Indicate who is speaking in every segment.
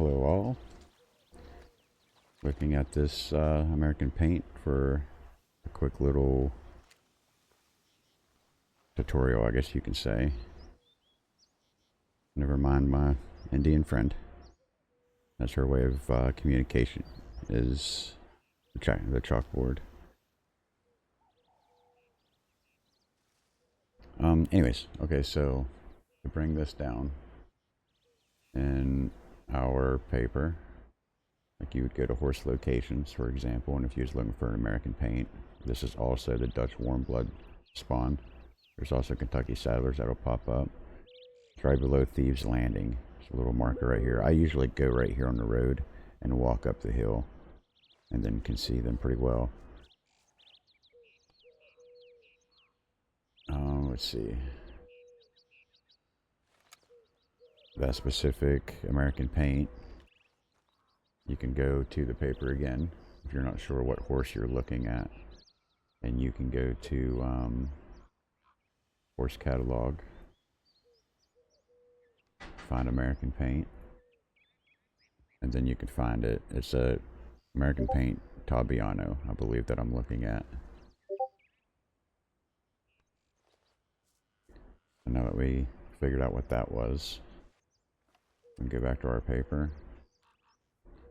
Speaker 1: Hello all. Looking at this American Paint for a quick little tutorial, I guess you can say. Never mind my Indian friend. That's her way of communication, is the chalkboard. Anyways, okay, so to bring this down in our paper, like you would go to horse locations, for example, and if you was looking for an American Paint, this is also the Dutch warm blood spawn. There's also Kentucky Saddlers that'll pop up. It's right below Thieves Landing. There's a little marker right here. I usually go right here on the road and walk up the hill, and then can see them pretty well. Let's see. That specific American Paint, you can go to the paper again if you're not sure what horse you're looking at, and you can go to horse catalog, find American Paint, and then you can find it. It's a American Paint Tabiano, I believe, that I'm looking at. And now that we figured out what that was, we can go back to our paper.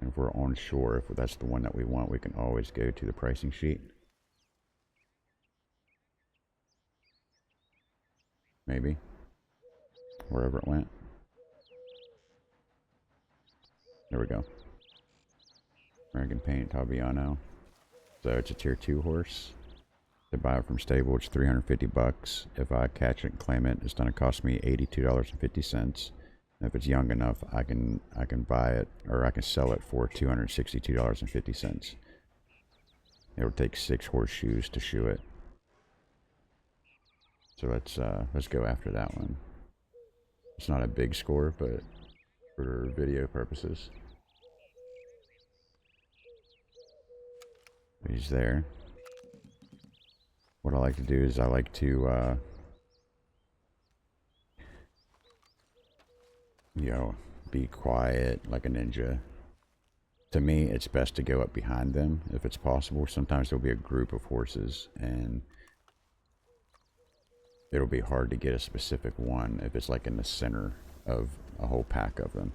Speaker 1: And if we're unsure if that's the one that we want, we can always go to the pricing sheet. Maybe. Wherever it went. There we go. American Paint Tabiano. So it's a tier 2 horse. To buy it from stable, it's $350. If I catch it and claim it, it's going to cost me $82.50. If it's young enough, I can buy it, or I can sell it for $262.50. It'll take 6 horseshoes to shoe it. So let's go after that one. It's not a big score, but for video purposes, he's there. What I like to do is I like to be quiet like a ninja. To me, it's best to go up behind them if it's possible. Sometimes there'll be a group of horses and it'll be hard to get a specific one if it's like in the center of a whole pack of them.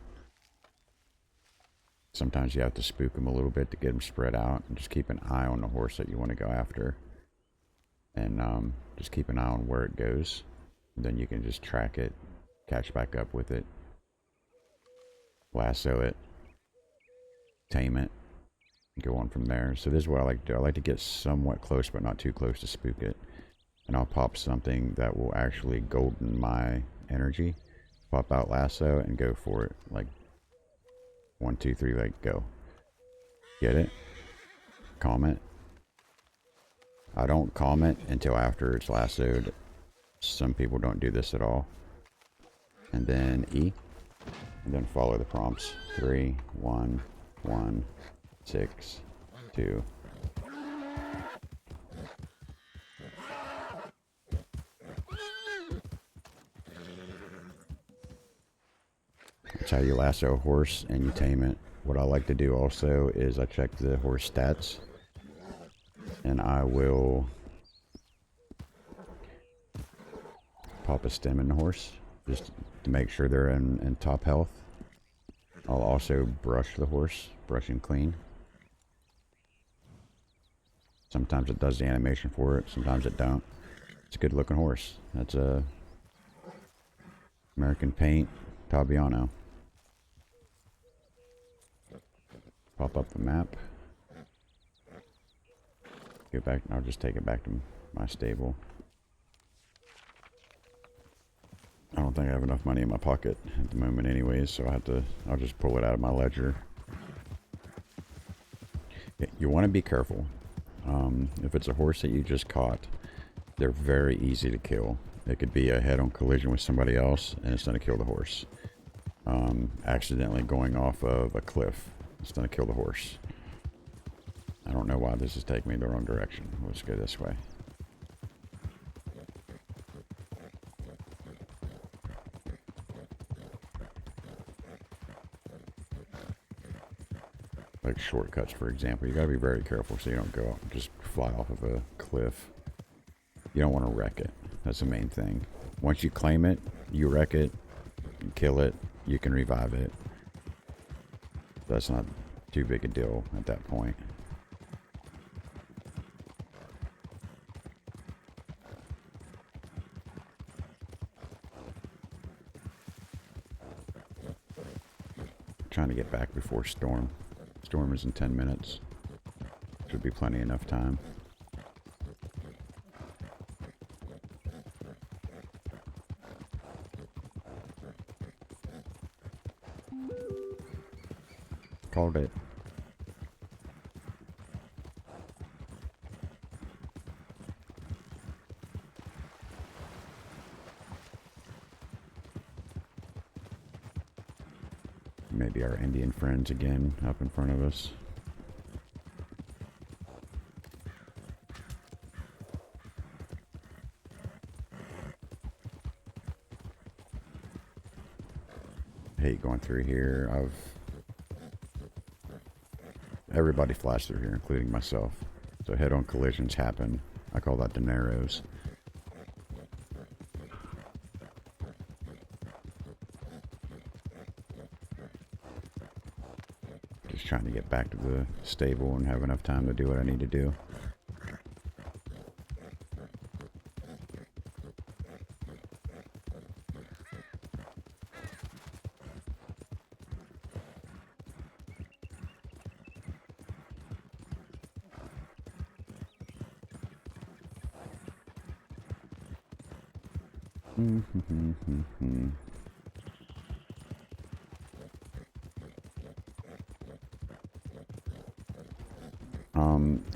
Speaker 1: Sometimes you have to spook them a little bit to get them spread out, and just keep an eye on the horse that you want to go after, and just keep an eye on where it goes. And then you can just track it, catch back up with it, lasso it, tame it, go on from there. So this is what I like to do. I like to get somewhat close but not too close to spook it, and I'll pop something that will actually golden my energy, pop out lasso and go for it. Like 1 2 3, like go. Get it, calm it. I don't calm it until after it's lassoed. Some people don't do this at all. And then E, and then follow the prompts. 3 1 1 6 2. That's how you lasso a horse and you tame it. What I like to do also is I check the horse stats, and I will pop a stem in the horse just to make sure they're in top health. I'll also brush the horse, brush him clean. Sometimes it does the animation for it, sometimes it don't. It's a good looking horse. That's a American Paint Tabiano. Pop up the map. Go back, I'll just take it back to my stable. I don't think I have enough money in my pocket at the moment anyways, so I'll just pull it out of my ledger. You want to be careful. If it's a horse that you just caught, they're very easy to kill. It could be a head-on collision with somebody else and it's going to kill the horse. Accidentally going off of a cliff, it's going to kill the horse. I don't know why this is taking me the wrong direction. Let's go this way. like shortcuts, for example. You gotta be very careful so you don't go just fly off of a cliff. You don't want to wreck it. That's the main thing. Once you claim it, you wreck it, you kill it, you can revive it. That's not too big a deal at that point. Trying to get back before storm. Storm is in 10 minutes. Should be plenty enough time. Called it. Maybe our Indian friends again up in front of us. I hate going through here. Everybody flies through here, including myself. So head-on collisions happen. I call that the narrows. Just trying to get back to the stable and have enough time to do what I need to do.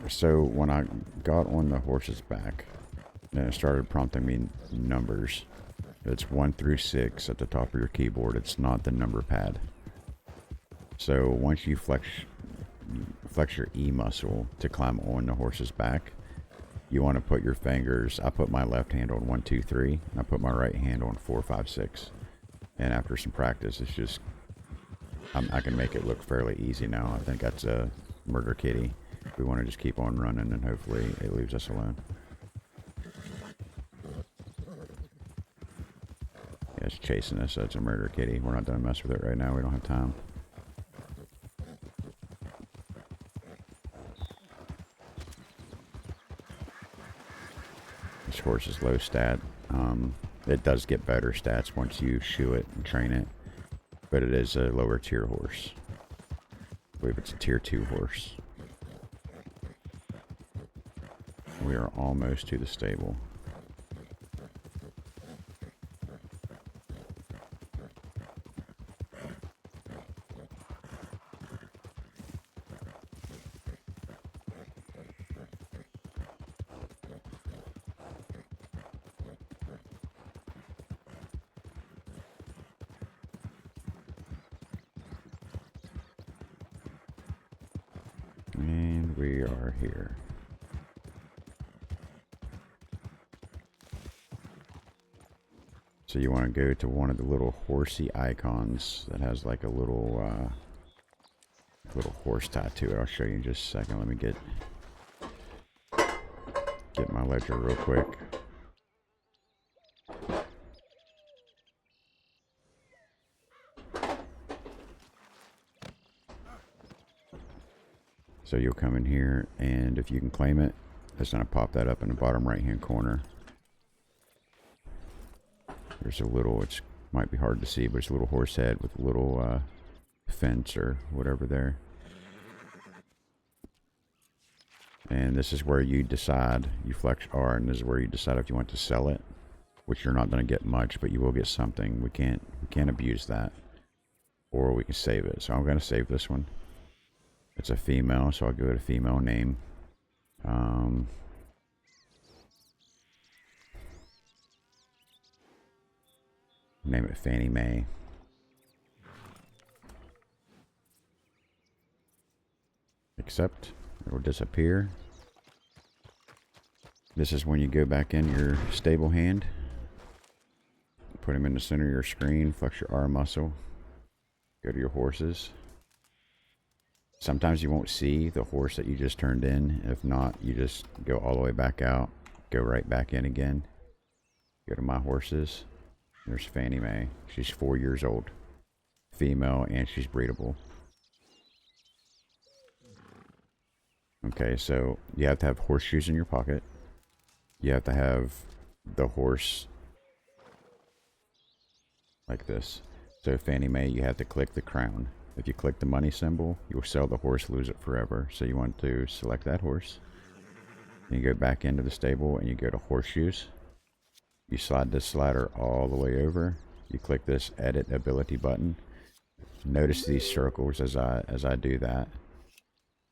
Speaker 1: So when I got on the horse's back, then it started prompting me numbers. It's 1 through 6 at the top of your keyboard. It's not the number pad. So once you flex your E muscle to climb on the horse's back, you want to put your fingers, I put my left hand on 1, 2, 3, and I put my right hand on 4, 5, 6. And after some practice, it's just, I can make it look fairly easy now. I think that's a murder kitty. We want to just keep on running and hopefully it leaves us alone. Yeah, it's chasing us, so it's a murder kitty. We're not going to mess with it right now. We don't have time. This horse is low stat. It does get better stats once you shoe it and train it, but it is a lower tier horse. I believe it's a tier 2 horse. We are almost to the stable. And we are here. So you want to go to one of the little horsey icons that has like a little horse tattoo. I'll show you in just a second. Let me get my ledger real quick. So you'll come in here, and if you can claim it, it's going to pop that up in the bottom right hand corner. There's a little, it might be hard to see, but it's a little horse head with a little fence or whatever there. And this is where you decide, you flex R, and this is where you decide if you want to sell it, which you're not going to get much, but you will get something. We can't abuse that, or we can save it. So I'm going to save this one. It's a female, so I'll go to female name. Name it Fannie Mae. Accept. It will disappear. This is when you go back in your stable hand. Put him in the center of your screen. Flex your R muscle. Go to your horses. Sometimes you won't see the horse that you just turned in. If not, you just go all the way back out, go right back in again. Go to my horses. There's Fannie Mae. She's 4 years old. Female, and she's breedable. Okay, so you have to have horseshoes in your pocket. You have to have the horse like this. So Fannie Mae, you have to click the crown. If you click the money symbol, you'll sell the horse, lose it forever. So you want to select that horse. And you go back into the stable and you go to horseshoes. You slide this slider all the way over. You click this edit ability button. Notice these circles as I do that.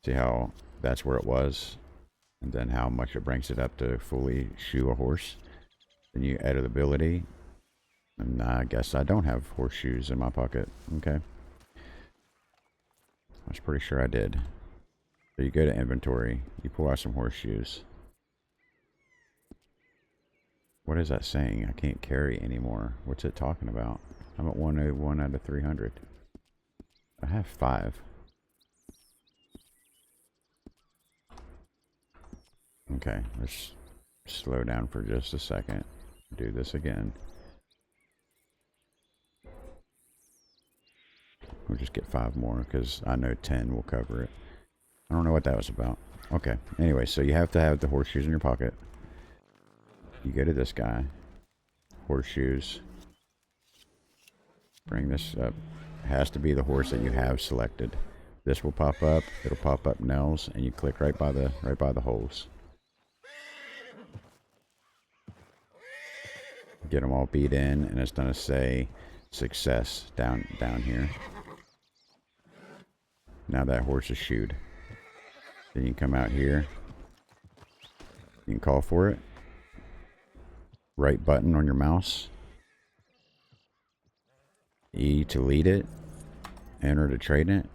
Speaker 1: See how that's where it was, and then how much it brings it up to fully shoe a horse. Then you edit ability, and I guess I don't have horseshoes in my pocket. Okay, I was pretty sure I did. So you go to inventory, you pull out some horseshoes. What is that saying? I can't carry anymore. What's it talking about? I'm at 101 out of 300. I have 5. Okay, let's slow down for just a second. Do this again. We'll just get 5 more because I know 10 will cover it. I don't know what that was about. Okay, anyway, so you have to have the horseshoes in your pocket. You go to this guy. Horseshoes. Bring this up. It has to be the horse that you have selected. This will pop up. It'll pop up Nels, and you click right by the holes. Get them all beat in, and it's gonna say success down here. Now that horse is shoed. Then you come out here. You can call for it. Right button on your mouse. E to lead it. Enter to trade it.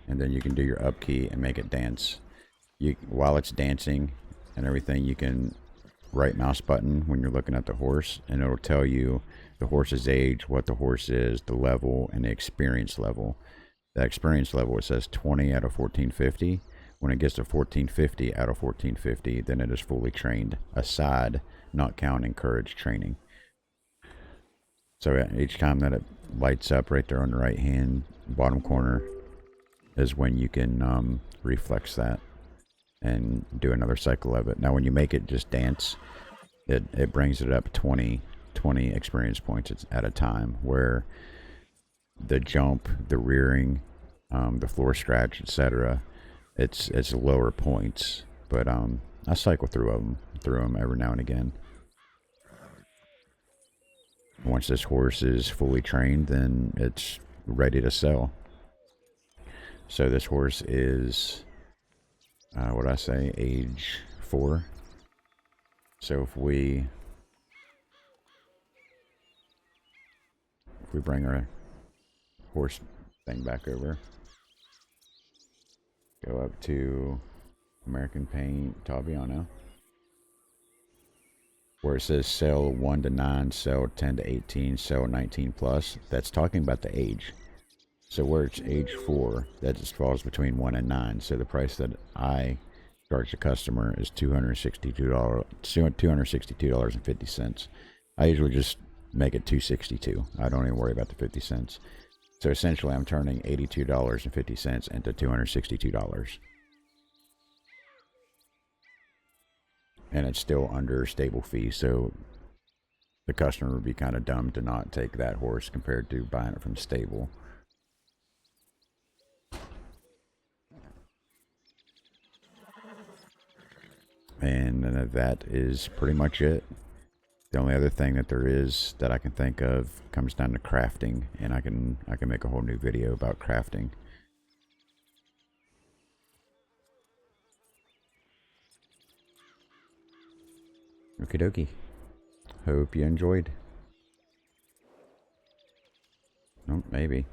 Speaker 1: And then you can do your up key and make it dance. While it's dancing and everything, you can right mouse button when you're looking at the horse, and it'll tell you the horse's age, what the horse is, the level, and the experience level. The experience level, it says 20 out of 1450. When it gets to 1450 out of 1450, then it is fully trained, aside, not counting courage training. So each time that it lights up right there on the right hand bottom corner is when you can reflex that and do another cycle of it. Now when you make it just dance, it brings it up 20 experience points at a time, where the jump, the rearing, the floor scratch, etc., it's lower points. But I cycle through them every now and again. Once this horse is fully trained, then it's ready to sell. So this horse is what I say, age 4. So if we bring our horse thing back over, go up to American Paint Taviano, where it says sell 1 to 9, sell 10 to 18, sell 19 plus, that's talking about the age. So where it's age 4, that just falls between 1 and 9. So the price that I charge the customer is $262.50. I usually just make it $262. I don't even worry about the 50 cents. So essentially I'm turning $82.50 into $262. And it's still under stable fee, so the customer would be kind of dumb to not take that horse compared to buying it from stable. And that is pretty much it. The only other thing that there is that I can think of comes down to crafting, and I can make a whole new video about crafting. Okie dokie. Hope you enjoyed. Oh, maybe.